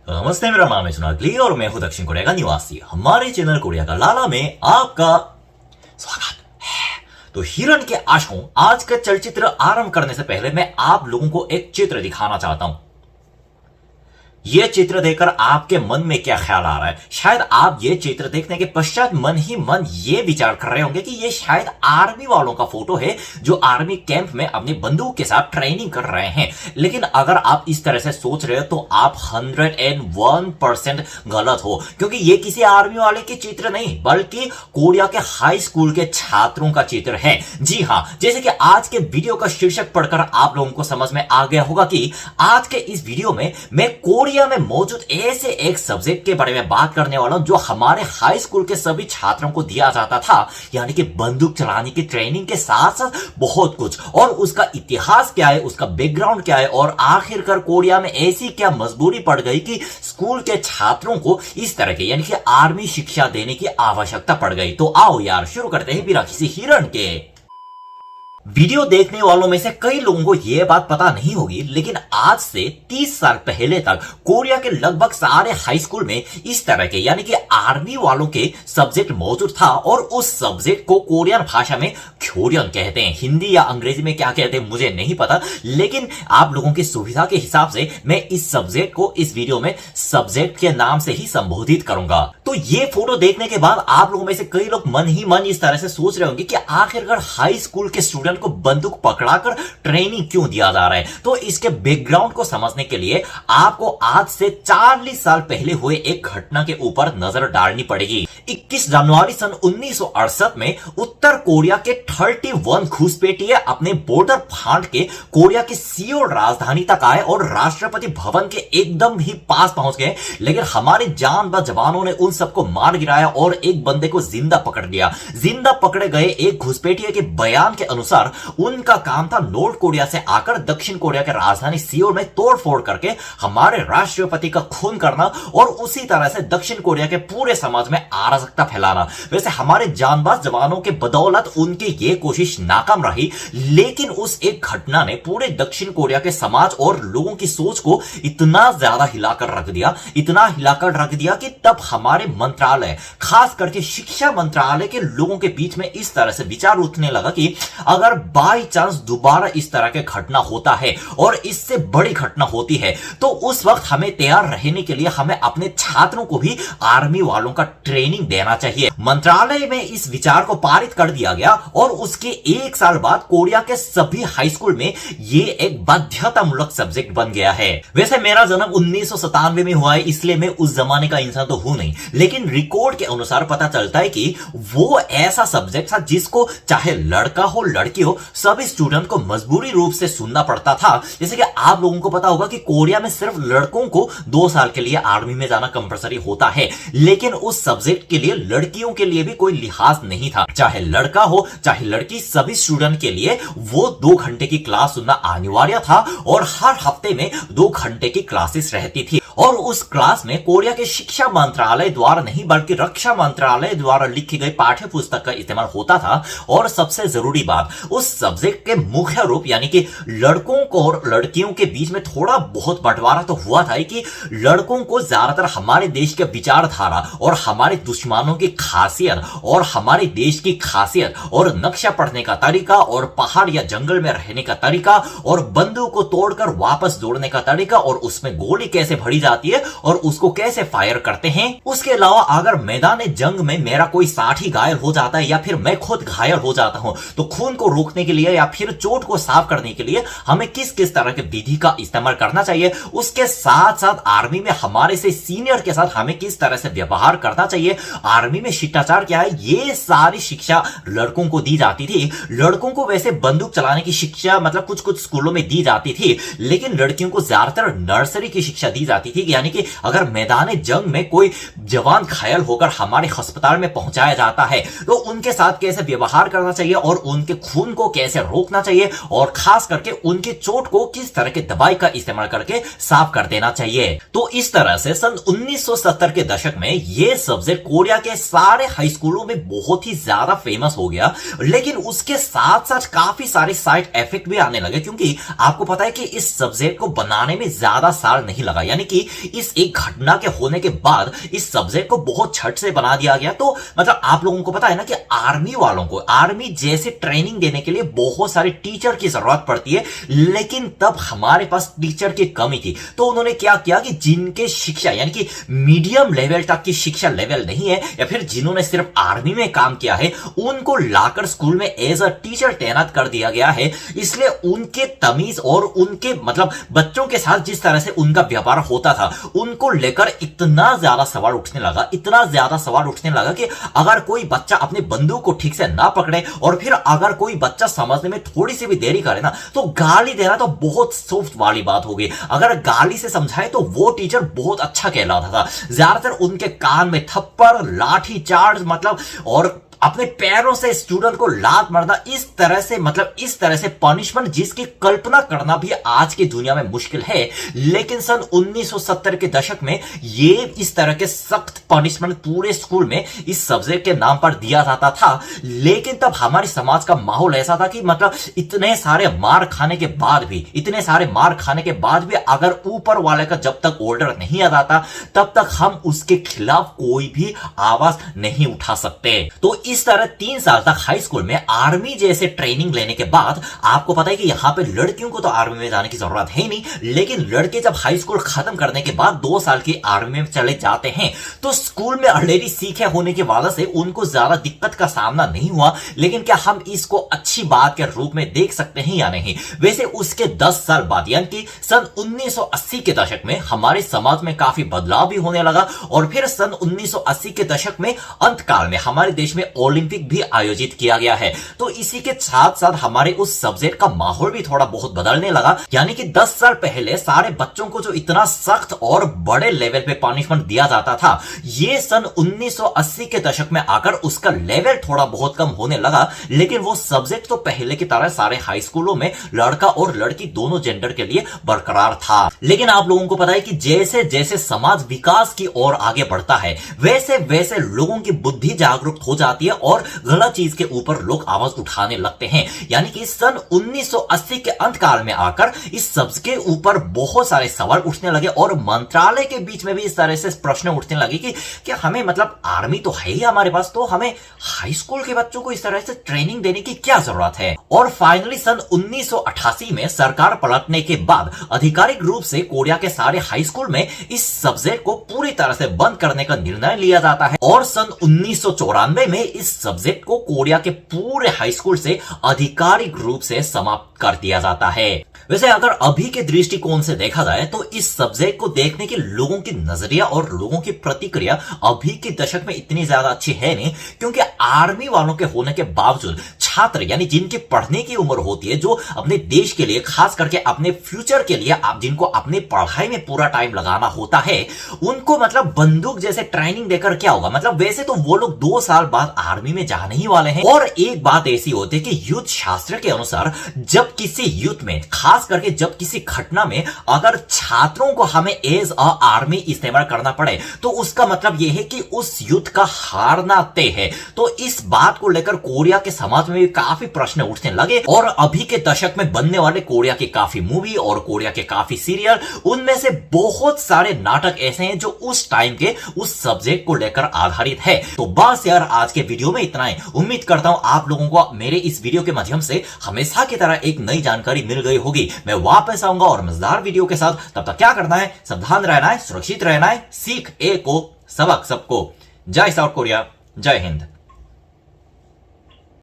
नमस्ते, मेरा नाम है सुनागली और मैं हूं दक्षिण कोरिया का निवासी। हमारे चैनल कोरिया का लाला में आपका स्वागत है। तो हिरण के आशकों, आज का चलचित्र आरंभ करने से पहले मैं आप लोगों को एक चित्र दिखाना चाहता हूं। यह चित्र देखकर आपके मन में क्या ख्याल आ रहा है? शायद आप ये चित्र देखने के पश्चात मन ही मन ये विचार कर रहे होंगे कि ये शायद आर्मी वालों का फोटो है जो आर्मी कैंप में अपनी बंदूक के साथ ट्रेनिंग कर रहे हैं। लेकिन अगर आप इस तरह से सोच रहे हो तो आप 101% गलत हो, क्योंकि ये किसी आर्मी वाले के चित्र नहीं बल्कि कोरिया के हाई स्कूल के छात्रों का चित्र है। जी हां, जैसे कि आज के वीडियो का शीर्षक पढ़कर आप लोगों को समझ में आ गया होगा कि आज के इस वीडियो में मैं कोरिया में मौजूद ऐसे एक सब्जेक्ट के बारे में बात करने वाला हूं जो हमारे हाई स्कूल के सभी छात्रों को दिया जाता था, यानी कि बंदूक चलाने की ट्रेनिंग के साथ साथ बहुत कुछ। और उसका इतिहास क्या है, उसका बैकग्राउंड क्या है और आखिरकार कोरिया में ऐसी क्या मजबूरी पड़ गई कि स्कूल के छात्रों को इस तरह के यानी कि आर्मी शिक्षा देने की आवश्यकता पड़ गई। तो आओ यार शुरू करते हैं बिना किसी हिरण के। वीडियो देखने वालों में से कई लोगों को यह बात पता नहीं होगी, लेकिन आज से 30 साल पहले तक कोरिया के लगभग सारे हाई स्कूल में इस तरह के यानी कि आर्मी वालों के सब्जेक्ट मौजूद था। और उस सब्जेक्ट को कोरियन भाषा में ख्योरियन कहते हैं। हिंदी या अंग्रेजी में क्या कहते हैं मुझे नहीं पता, लेकिन आप लोगों की सुविधा के हिसाब से मैं इस सब्जेक्ट को इस वीडियो में सब्जेक्ट के नाम से ही संबोधित करूंगा। तो ये फोटो देखने के बाद आप लोगों में से कई लोग मन ही मन इस तरह से सोच रहे होंगे कि आखिरकार हाई स्कूल के स्टूडेंट को बंदूक पकड़ाकर ट्रेनिंग क्यों दिया जा रहा है। तो इसके बैकग्राउंड को समझने के लिए आपको आज से 40 साल पहले हुए एक घटना के ऊपर नजर डालनी पड़ेगी। 21 जनवरी सन 1968 में उत्तर कोरिया के 31 घुसपैठिए अपने बॉर्डर फांद के कोरिया के सियोल राजधानी तक आए और राष्ट्रपति भवन के एकदम ही पास पहुंच गए। लेकिन हमारे जांबाज जवानों ने उन सबको मार गिराया और एक बंदे को जिंदा पकड़ लिया। जिंदा पकड़े गए एक घुसपैठिए के बयान के अनुसार उनका काम था नॉर्थ कोरिया से आकर दक्षिण कोरिया के राजधानी सियोल में तोड़फोड़ करके हमारे राष्ट्रपति का खून करना और उसी तरह से दक्षिण कोरिया के पूरे समाज में अराजकता फैलाना। वैसे हमारे जांबाज जवानों के बदौलत उनकी यह कोशिश नाकाम रही, लेकिन उस एक घटना ने पूरे दक्षिण कोरिया के समाज और लोगों की सोच को इतना ज्यादा हिलाकर रख दिया, इतना हिलाकर रख दिया कि तब हमारे मंत्रालय, खास करके शिक्षा मंत्रालय के लोगों के बीच में इस तरह से विचार उठने लगा कि अगर बाई चांस दोबारा इस तरह के घटना होता है और इससे बड़ी घटना होती है तो उस वक्त हमें तैयार रहने के लिए हमें अपने छात्रों को भी आर्मी वालों का ट्रेनिंग देना चाहिए। मंत्रालय में इस विचार को पारित कर दिया गया और उसके एक साल बाद कोरिया के सभी हाई स्कूल में ये एक बाध्यतामूलक सब्जेक्ट बन गया है। वैसे मेरा जन्म 1997 में हुआ है, इसलिए मैं उस जमाने का इंसान तो हूं नहीं, लेकिन रिकॉर्ड के अनुसार पता चलता है कि वो ऐसा सब्जेक्ट था जिसको चाहे लड़का हो लड़की हो सभी स्टूडेंट को मजबूरी रूप से सुनना पड़ता था। जैसे कि आप लोगों को पता होगा कि कोरिया में सिर्फ लड़कों को 2 साल के लिए आर्मी में जाना कंपलसरी होता है, लेकिन उस सब्जेक्ट के लिए लड़कियों के लिए भी कोई लिहाज नहीं था। चाहे लड़का हो चाहे लड़की, सभी स्टूडेंट के लिए वो 2 घंटे की क्लास सुनना अनिवार्य था और हर हफ्ते में 2 घंटे की क्लासेस रहती थी। और उस क्लास में कोरिया के शिक्षा मंत्रालय द्वारा नहीं बल्कि रक्षा मंत्रालय द्वारा लिखी गई पाठ्य पुस्तक का इस्तेमाल होता था। और सबसे जरूरी बात, उस सब्जेक्ट के मुख्य रूप यानी कि लड़कों को और लड़कियों के बीच में थोड़ा बहुत बंटवारा तो हुआ था कि लड़कों को ज्यादातर हमारे देश के विचारधारा और हमारे दुश्मनों की खासियत और हमारे देश की खासियत और नक्शा पढ़ने का तरीका और पहाड़ या जंगल में रहने का तरीका और बंदूक को तोड़कर वापस जोड़ने का तरीका और उसमें गोली कैसे भरी जाती है और उसको कैसे फायर करते हैं। उसके अलावा अगर मैदान जंग में मेरा कोई साथी घायल हो जाता है या फिर मैं खुद घायल हो जाता हूं तो खून को रोकने के लिए या फिर चोट को साफ करने के लिए हमें किस किस तरह के विधि का इस्तेमाल करना चाहिए। उसके साथ साथ आर्मी में हमारे से सीनियर के साथ हमें किस तरह से व्यवहार करना चाहिए, आर्मी में शिष्टाचार क्या है, ये सारी शिक्षा लड़कों को दी जाती थी। लड़कों को वैसे बंदूक चलाने की शिक्षा मतलब कुछ कुछ स्कूलों में दी जाती थी, लेकिन लड़कियों को ज्यादातर नर्सरी की शिक्षा दी जाती थी। यानी कि अगर मैदान जंग में कोई जवान घायल होकर हमारे अस्पताल में पहुंचाया जाता है तो उनके साथ कैसे व्यवहार करना चाहिए और उनके खून को कैसे रोकना चाहिए और खास करके उनकी चोट को किस तरह के दवाई का इस्तेमाल करके साफ कर देना चाहिए। तो इस तरह से सन 1970 के दशक में यह सब्जेक्ट कोरिया के सारे हाई स्कूलों में बहुत ही ज्यादा फेमस हो गया। लेकिन उसके साथ साथ काफी सारे साइड इफेक्ट भी आने लगे, क्योंकि आपको पता है कि इस सब्जेक्ट को बनाने में ज्यादा साल नहीं लगा। यानी कि कि इस एक घटना के होने के बाद इस सब्जेक्ट को बहुत छट से बना दिया गया। तो मतलब आप लोगों को पता है ना कि आर्मी वालों को आर्मी जैसे ट्रेनिंग देने के लिए बहुत सारे टीचर की जरूरत पड़ती है, लेकिन तब हमारे पास टीचर की कमी थी। तो उन्होंने क्या किया कि जिनके शिक्षा यानी कि मीडियम लेवल तक की शिक्षा लेवल नहीं है या फिर जिन्होंने सिर्फ आर्मी में काम किया है, उनको लाकर स्कूल में एज अ टीचर तैनात कर दिया गया है। इसलिए उनके तमीज और उनके मतलब बच्चों के साथ जिस तरह से उनका व्यवहार होता था, उनको लेकर इतना ज्यादा सवाल उठने लगा कि अगर कोई बच्चा अपनी बंदूक को ठीक से ना पकड़े और फिर अगर कोई बच्चा समझने में थोड़ी सी भी देरी करे ना, तो गाली देना तो बहुत सॉफ्ट वाली बात होगी। अगर गाली से समझाए तो वो टीचर बहुत अच्छा कहलाता था। ज्यादातर उनके कान में थप्पड़, लाठी चार्ज मतलब और अपने पैरों से स्टूडेंट को लात मारना, इस तरह से पनिशमेंट जिसकी कल्पना करना भी आज की दुनिया में मुश्किल है। लेकिन सन 1970 के दशक में ये इस तरह के सख्त पनिशमेंट पूरे स्कूल में इस सब्जेक्ट के नाम पर दिया जाता था। लेकिन तब हमारे समाज का माहौल ऐसा था कि मतलब इतने सारे मार खाने के बाद भी अगर ऊपर वाले का जब तक ऑर्डर नहीं आ जाता तब तक हम उसके खिलाफ कोई भी आवाज नहीं उठा सकते। तो इस तरह 3 साल तक हाई स्कूल में आर्मी जैसे ट्रेनिंग लेने के बाद आपको पता है कि यहां पे लड़कियों को तो आर्मी में जाने की जरूरत है नहीं, लेकिन लड़के जब हाई स्कूल खत्म करने के बाद 2 साल की आर्मी में चले जाते हैं तो स्कूल में ऑलरेडी सीखे होने की वजह से उनको ज्यादा दिक्कत का सामना नहीं हुआ। लेकिन क्या हम इसको अच्छी बात के रूप में देख सकते हैं या नहीं? वैसे उसके 10 साल बाद यानी कि सन 1980 के दशक में हमारे समाज में काफी बदलाव भी होने लगा और फिर सन 1980 के दशक में अंतकाल में हमारे देश में ओलंपिक भी आयोजित किया गया है। तो इसी के साथ साथ हमारे उस सब्जेक्ट का माहौल भी थोड़ा बहुत बदलने लगा। यानी कि 10 साल पहले सारे बच्चों को जो इतना सख्त और बड़े लेवल पे पनिशमेंट दिया जाता था, ये सन 1980 के दशक में आकर उसका लेवल थोड़ा बहुत कम होने लगा। लेकिन वो सब्जेक्ट तो पहले की तरह सारे हाई स्कूलों में लड़का और लड़की दोनों जेंडर के लिए बरकरार था। लेकिन आप लोगों को पता है कि जैसे जैसे समाज विकास की ओर आगे बढ़ता है, वैसे वैसे लोगों की बुद्धि जागरूक हो जाती है और गलत चीज के ऊपर लोग आवाज उठाने लगते हैं। यानी कि सन 1980 के अंतकाल में आकर इस सब्जेक्ट के ऊपर बहुत सारे सवाल उठने लगे और मंत्रालय के बीच में भी इस तरह से प्रश्न उठने लगे कि क्या हमें मतलब आर्मी तो है ही हमारे पास, तो हमें हाई स्कूल के बच्चों को इस तरह से ट्रेनिंग देने की क्या जरूरत है? और फाइनली सन 1988 में सरकार पलटने के बाद आधिकारिक रूप से कोरिया के सारे हाई स्कूल में इस सब्जेक्ट को पूरी तरह से बंद करने का निर्णय लिया जाता है और सन 1994 में इस सब्जेक्ट को कोरिया के पूरे हाई स्कूल से आधिकारिक रूप से समाप्त कर दिया जाता है। वैसे अगर अभी के दृष्टिकोण से देखा जाए तो इस सब्जेक्ट को देखने के लोगों की नजरिया और लोगों की प्रतिक्रिया अभी के दशक में इतनी ज्यादा अच्छी है नहीं, क्योंकि आर्मी वालों के होने के बावजूद छात्र यानी जिनकी पढ़ने की उम्र होती है, जो अपने देश के लिए खास करके अपने फ्यूचर के लिए जिनको अपनी पढ़ाई में पूरा टाइम लगाना होता है, उनको मतलब बंदूक जैसे ट्रेनिंग देकर क्या होगा? मतलब वैसे तो वो लोग 2 साल बाद आर्मी में जाने ही वाले हैं। और एक बात ऐसी होती है कि युद्ध शास्त्र के अनुसार जब किसी युद्ध में, खास करके जब किसी घटना में अगर छात्रों को हमें एज अ आर्मी इस्तेमाल करना पड़े तो उसका मतलब यह है कि उस युद्ध का हारना तय है। तो इस बात को लेकर कोरिया के समाज में काफी प्रश्न उठने लगे और अभी के दशक में बनने वाले कोरिया के काफी मूवी और कोरिया के काफी सीरियल, उनमें से बहुत सारे नाटक ऐसे हैं जो उस टाइम के उस सब्जेक्ट को लेकर आधारित है। तो बस यार आज के वीडियो में इतना ही। उम्मीद करता हूं आप लोगों को मेरे इस वीडियो के माध्यम से हमेशा की तरह एक नई जानकारी मिल गई होगी। मैं वापस आऊंगा और मजेदार वीडियो के साथ। तब तक क्या करना है? सावधान रहना है, सुरक्षित रहना है, सीख एक को सबक सबको। जय साउथ कोरिया, जय हिंद।